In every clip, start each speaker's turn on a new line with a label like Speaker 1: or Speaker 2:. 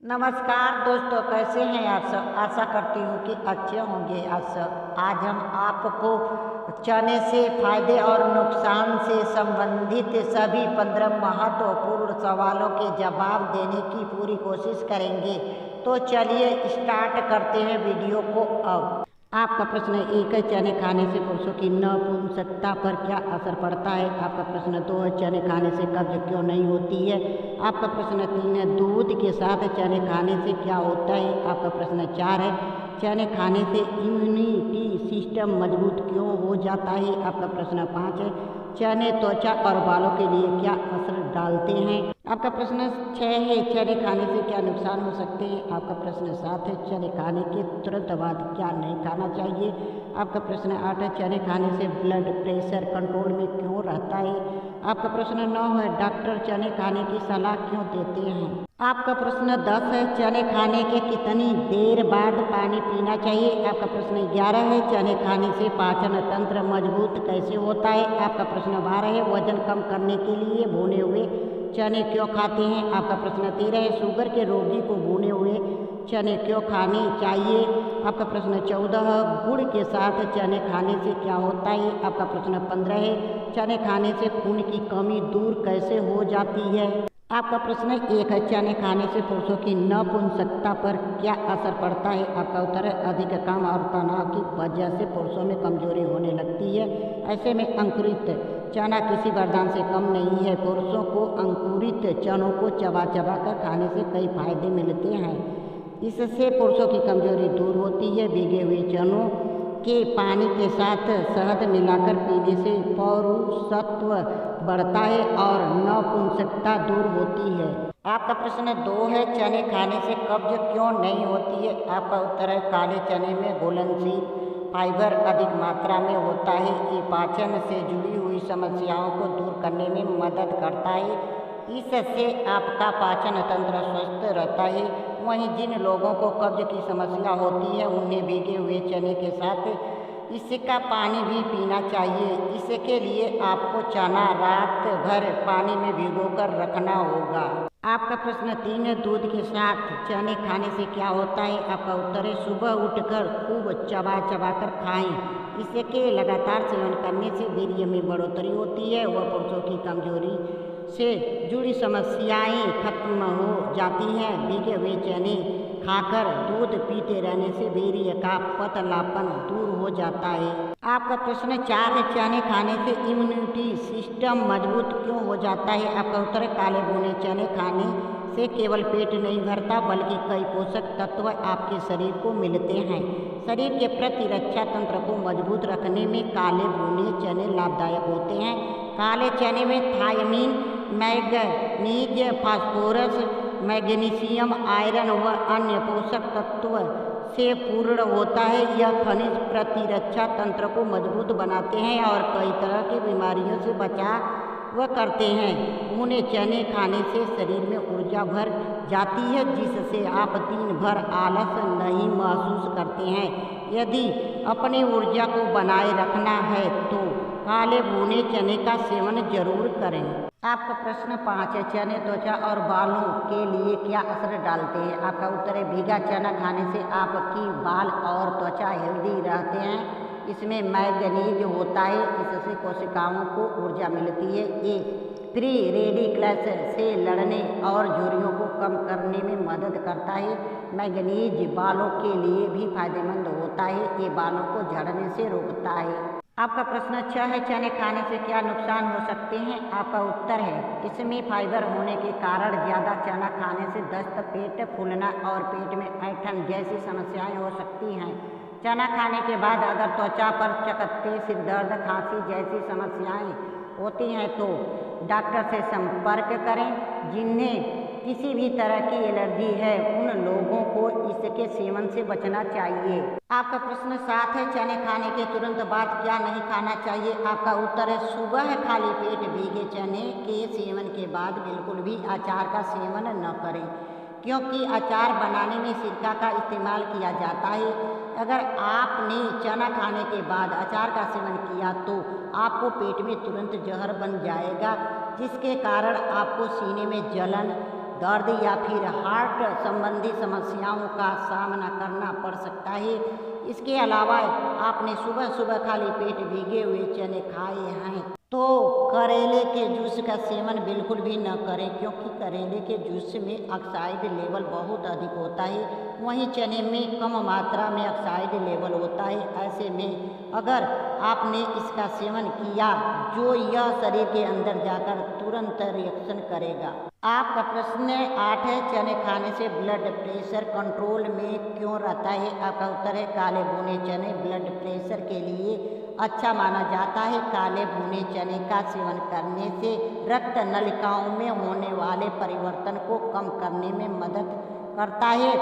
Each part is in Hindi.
Speaker 1: नमस्कार दोस्तों, कैसे हैं आप सब। आशा करती हूँ कि अच्छे होंगे आप सब। आज हम आपको चने से फायदे और नुकसान से संबंधित सभी 15 महत्वपूर्ण सवालों के जवाब देने की पूरी कोशिश करेंगे। तो चलिए स्टार्ट करते हैं वीडियो को। अब आपका प्रश्न एक है, चने खाने से पुरुषों की नपुंसकता पर क्या असर पड़ता है। आपका प्रश्न 2 है, चने खाने से कब्ज क्यों नहीं होती है। आपका प्रश्न 3 है, दूध के साथ चने खाने से क्या होता है। आपका प्रश्न 4 है, चने खाने से इम्यूनिटी सिस्टम मजबूत क्यों हो जाता है। आपका प्रश्न 5 है, चने त्वचा और बालों के लिए क्या असर डालते हैं। आपका प्रश्न 6 है, चने खाने से क्या नुकसान हो सकते हैं। आपका प्रश्न 7 है, चने खाने के तुरंत बाद क्या नहीं खाना चाहिए। आपका प्रश्न 8 है, चने खाने से ब्लड प्रेशर कंट्रोल में क्यों रहता है। आपका प्रश्न 9 है, डॉक्टर चने खाने की सलाह क्यों देते हैं। आपका प्रश्न 10 है, चने खाने के कितनी देर बाद पानी पीना चाहिए। आपका प्रश्न 11 है, चने खाने से पाचन तंत्र मजबूत कैसे होता है। आपका प्रश्न 12 है, वजन कम करने के लिए भुने हुए चने क्यों खाते हैं। आपका प्रश्न 13 है, शुगर के रोगी को भुने हुए चने क्यों खाने चाहिए। आपका प्रश्न 14 है, गुड़ के साथ चने खाने से क्या होता है। आपका प्रश्न 15 है, चने खाने से खून की कमी दूर कैसे हो जाती है। आपका प्रश्न 1 है, चने खाने से पुरुषों की नपुंसकता पर क्या असर पड़ता है। आपका उत्तर है, अधिक काम और तनाव की वजह से पुरुषों में कमजोरी होने लगती है। ऐसे में अंकुरित चना किसी वरदान से कम नहीं है। पुरुषों को अंकुरित चनों को चबा चबा कर खाने से कई फायदे मिलते हैं। इससे पुरुषों की कमजोरी दूर होती है। भीगे हुए चनों के पानी के साथ शहद मिलाकर पीने से पौरुषत्व बढ़ता है और नपुंसकता दूर होती है। आपका प्रश्न 2 है, चने खाने से कब्ज क्यों नहीं होती है। आपका उत्तर है, काले चने में घुलनशील फाइबर अधिक मात्रा में होता है। ये पाचन से जुड़ी हुई समस्याओं को दूर करने में मदद करता है। इससे आपका पाचन तंत्र स्वस्थ रहता है। वहीं जिन लोगों को कब्ज की समस्या होती है उन्हें भीगे हुए चने के साथ इसका पानी भी पीना चाहिए। इसके लिए आपको चना रात भर पानी में भिगोकर रखना होगा। आपका प्रश्न 3 है, दूध के साथ चने खाने से क्या होता है। आपका उत्तर है, सुबह उठकर खूब चबा चबा कर खाएं। इसके लगातार सेवन करने से वीर्य में बढ़ोतरी होती है। वह पुरुषों की कमजोरी से जुड़ी समस्याएं खत्म हो जाती हैं। भीगे हुए चने खाकर दूध पीते रहने से वीर्य का पतलापन दूर हो जाता है। आपका प्रश्न 4 है, चने खाने से इम्यूनिटी सिस्टम मजबूत क्यों हो जाता है। आपका उत्तर है, काले भुने चने खाने से केवल पेट नहीं भरता बल्कि कई पोषक तत्व आपके शरीर को मिलते हैं। शरीर के प्रतिरक्षा तंत्र को मजबूत रखने में काले भुने चने लाभदायक होते हैं। काले चने में thiamine, manganese, phosphorus, magnesium, iron व अन्य पोषक तत्व से पूर्ण होता है। यह खनिज प्रतिरक्षा तंत्र को मजबूत बनाते हैं और कई तरह की बीमारियों से बचाव करते हैं। भुने चने खाने से शरीर में ऊर्जा भर जाती है, जिससे आप दिन भर आलस नहीं महसूस करते हैं। यदि अपनी ऊर्जा को बनाए रखना है तो काले भुने चने का सेवन जरूर करें। आपका प्रश्न 5 है, चने त्वचा और बालों के लिए क्या असर डालते हैं। आपका उत्तर है, भीगा चना खाने से आपकी बाल और त्वचा हेल्दी रहते हैं। इसमें मैग्नीज होता है, इससे कोशिकाओं को ऊर्जा मिलती है। ये फ्री रेडिकल्स से लड़ने और झुर्रियों को कम करने में मदद करता है। मैग्नीज बालों के लिए भी फायदेमंद होता है। ये बालों को झड़ने से रोकता है। आपका प्रश्न 6 है, चने खाने से क्या नुकसान हो सकते हैं। आपका उत्तर है, इसमें फाइबर होने के कारण ज़्यादा चना खाने से दस्त, पेट फूलना और पेट में ऐंठन जैसी समस्याएं हो सकती हैं। चना खाने के बाद अगर त्वचा पर चकत्ते, सिरदर्द, खांसी जैसी समस्याएं होती हैं तो डॉक्टर से संपर्क करें। जिन्हें किसी भी तरह की एलर्जी है उन लोगों को इसके सेवन से बचना चाहिए। आपका प्रश्न 7 है, चने खाने के तुरंत बाद क्या नहीं खाना चाहिए। आपका उत्तर है, सुबह खाली पेट भीगे चने के सेवन के बाद बिल्कुल भी अचार का सेवन न करें, क्योंकि अचार बनाने में सिरका का इस्तेमाल किया जाता है। अगर आपने चना खाने के बाद अचार का सेवन किया तो आपको पेट में तुरंत जहर बन जाएगा, जिसके कारण आपको सीने में जलन, दर्द या फिर हार्ट संबंधी समस्याओं का सामना करना पड़ सकता है। इसके अलावा आपने सुबह सुबह खाली पेट भीगे हुए चने खाए हैं तो करेले के जूस का सेवन बिल्कुल भी न करें, क्योंकि करेले के जूस में ऑक्साइड लेवल बहुत अधिक होता है, वहीं चने में कम मात्रा में ऑक्साइड लेवल होता है। ऐसे में अगर आपने इसका सेवन किया जो यह शरीर के अंदर जाकर तुरंत रिएक्शन करेगा। आपका प्रश्न 8 है, चने खाने से ब्लड प्रेशर कंट्रोल में क्यों रहता है? आपका उत्तर है, काले भुने चने ब्लड प्रेशर के लिए अच्छा माना जाता है। काले भुने चने का सेवन करने से रक्त नलिकाओं में होने वाले परिवर्तन को कम करने में मदद करता है,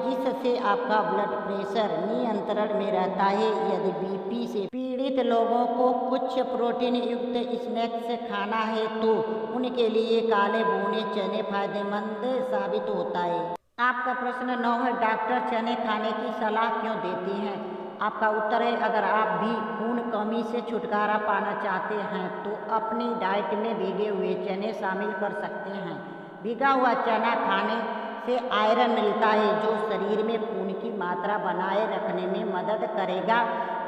Speaker 1: जिससे आपका ब्लड प्रेशर नियंत्रण में रहता है। यदि बीपी से पीड़ित लोगों को कुछ प्रोटीन युक्त स्नैक्स खाना है तो उनके लिए काले भुने चने फायदेमंद साबित होता है। आपका प्रश्न 9 है, डॉक्टर चने खाने की सलाह क्यों देते हैं? आपका उत्तर है, अगर आप भी खून कमी से छुटकारा पाना चाहते हैं तो अपनी डाइट में भीगे हुए चने शामिल कर सकते हैं। भीगा हुआ चना खाने से आयरन मिलता है जो शरीर में खून की मात्रा बनाए रखने में मदद करेगा।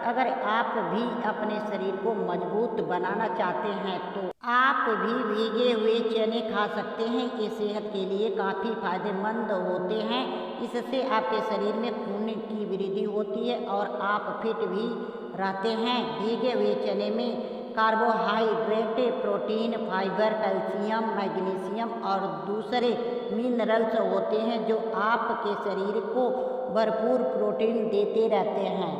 Speaker 1: अगर आप भी अपने शरीर को मजबूत बनाना चाहते हैं तो आप भी भीगे हुए चने खा सकते हैं। ये सेहत के लिए काफ़ी फायदेमंद होते हैं। इससे आपके शरीर में खून की वृद्धि होती है और आप फिट भी रहते हैं। भीगे हुए चने में carbohydrate, protein, fibre, calcium, magnesium और दूसरे मिनरल्स होते हैं जो आपके शरीर को भरपूर प्रोटीन देते रहते हैं।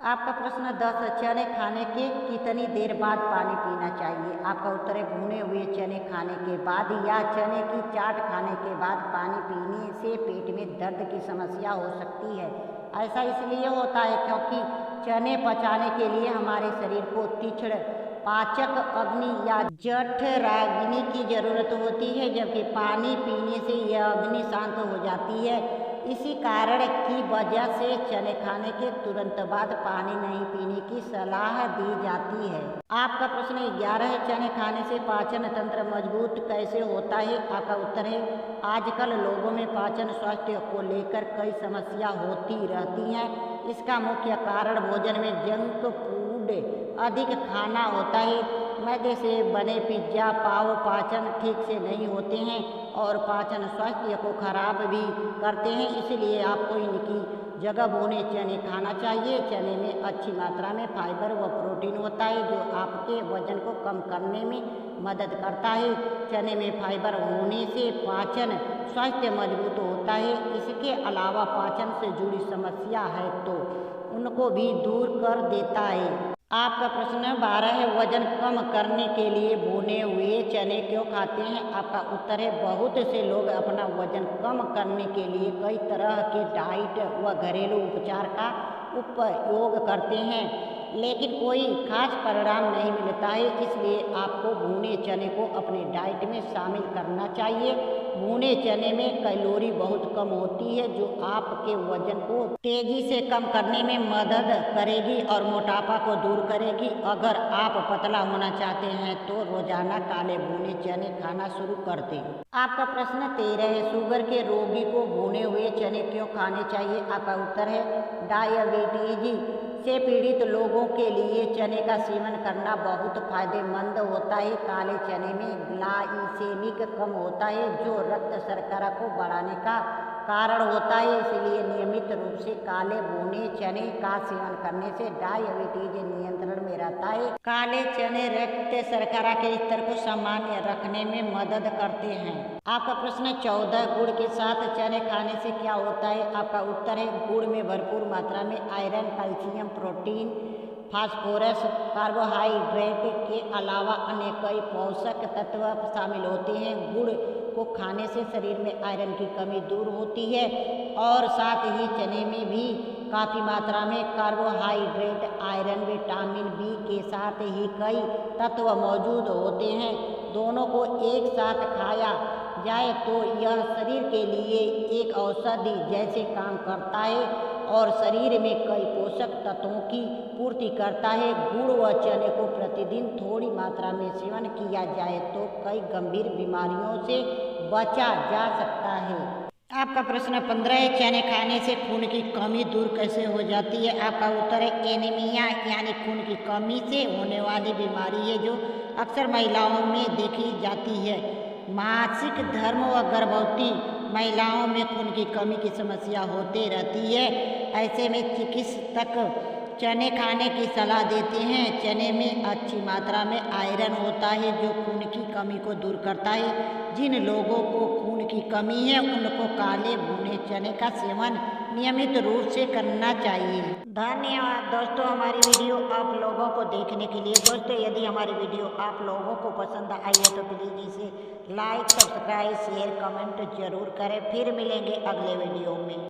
Speaker 1: आपका प्रश्न 10, चने खाने के कितनी देर बाद पानी पीना चाहिए? आपका उत्तर है, भुने हुए चने खाने के बाद या चने की चाट खाने के बाद पानी पीने से पेट में दर्द की समस्या हो सकती है। ऐसा इसलिए होता है क्योंकि चने पचाने के लिए हमारे शरीर को तीक्ष्ण पाचक अग्नि या जठराग्नि की जरूरत होती है, जबकि पानी पीने से यह अग्नि शांत हो जाती है। इसी कारण की वजह से चने खाने के तुरंत बाद पानी नहीं पीने की सलाह दी जाती है। आपका प्रश्न 11 है, चने खाने से पाचन तंत्र मजबूत कैसे होता है? आपका उत्तर है, आजकल लोगों में पाचन स्वास्थ्य को लेकर कई समस्या होती रहती हैं। इसका मुख्य कारण भोजन में जंक फूड अधिक खाना होता है। मैदे से बने पिज्जा, पाव पाचन ठीक से नहीं होते हैं और पाचन स्वास्थ्य को खराब भी करते हैं। इसलिए आपको इनकी जगह भुने चने खाना चाहिए। चने में अच्छी मात्रा में फाइबर व प्रोटीन होता है जो आपके वजन को कम करने में मदद करता है। चने में फाइबर होने से पाचन स्वास्थ्य मजबूत होता है। इसके अलावा पाचन से जुड़ी समस्या है तो उनको भी दूर कर देता है। आपका प्रश्न 12 है, वजन कम करने के लिए भुने हुए चने क्यों खाते हैं? आपका उत्तर है, बहुत से लोग अपना वजन कम करने के लिए कई तरह के डाइट व घरेलू उपचार का उपयोग करते हैं, लेकिन कोई खास परिणाम नहीं मिलता है। इसलिए आपको भुने चने को अपने डाइट में शामिल करना चाहिए। भुने चने में कैलोरी बहुत कम होती है जो आपके वजन को तेजी से कम करने में मदद करेगी और मोटापा को दूर करेगी। अगर आप पतला होना चाहते हैं तो रोजाना काले भुने चने खाना शुरू कर दें। आपका प्रश्न 13 है, शुगर के रोगी को भुने हुए चने क्यों खाने चाहिए? आपका उत्तर है, डायबिटीज से पीड़ित लोगों के लिए चने का सेवन करना बहुत फायदेमंद होता है। काले चने में ग्लाइसेमिक कम होता है जो रक्त शर्करा को बढ़ाने का कारण होता है। इसलिए नियमित रूप से काले भुने चने का सेवन करने से डायबिटीज नियंत्रण में रहता है। काले चने रक्त शर्करा के स्तर को सामान्य रखने में मदद करते हैं। आपका प्रश्न 14, गुड़ के साथ चने खाने से क्या होता है? आपका उत्तर है, गुड़ में भरपूर मात्रा में iron, calcium, protein, phosphorus, carbohydrate के अलावा अन्य कई पोषक तत्व शामिल होते हैं। गुड़ को खाने से शरीर में आयरन की कमी दूर होती है और साथ ही चने में भी काफ़ी मात्रा में कार्बोहाइड्रेट, आयरन, विटामिन बी के साथ ही कई तत्व मौजूद होते हैं। दोनों को एक साथ खाया जाए तो यह शरीर के लिए एक औषधि जैसे काम करता है और शरीर में कई पोषक तत्वों की पूर्ति करता है। गुड़ व चने को प्रतिदिन थोड़ी मात्रा में सेवन किया जाए तो कई गंभीर बीमारियों से बचा जा सकता है। आपका प्रश्न 15 है, चने खाने से खून की कमी दूर कैसे हो जाती है? आपका उत्तर है एनीमिया यानी खून की कमी से होने वाली बीमारी है जो अक्सर महिलाओं में देखी जाती है। मासिक धर्म व गर्भवती महिलाओं में खून की कमी की समस्या होते रहती है। ऐसे में चिकित्सक चने खाने की सलाह देते हैं। चने में अच्छी मात्रा में आयरन होता है जो खून की कमी को दूर करता है। जिन लोगों को खून की कमी है उनको काले भुने चने का सेवन नियमित रूप से करना चाहिए। धन्यवाद दोस्तों हमारी वीडियो आप लोगों को देखने के लिए। दोस्तों यदि हमारी वीडियो आप लोगों को पसंद आई है तो प्लीज़ इसे लाइक, सब्सक्राइब, शेयर, कमेंट जरूर करें। फिर मिलेंगे अगले वीडियो में।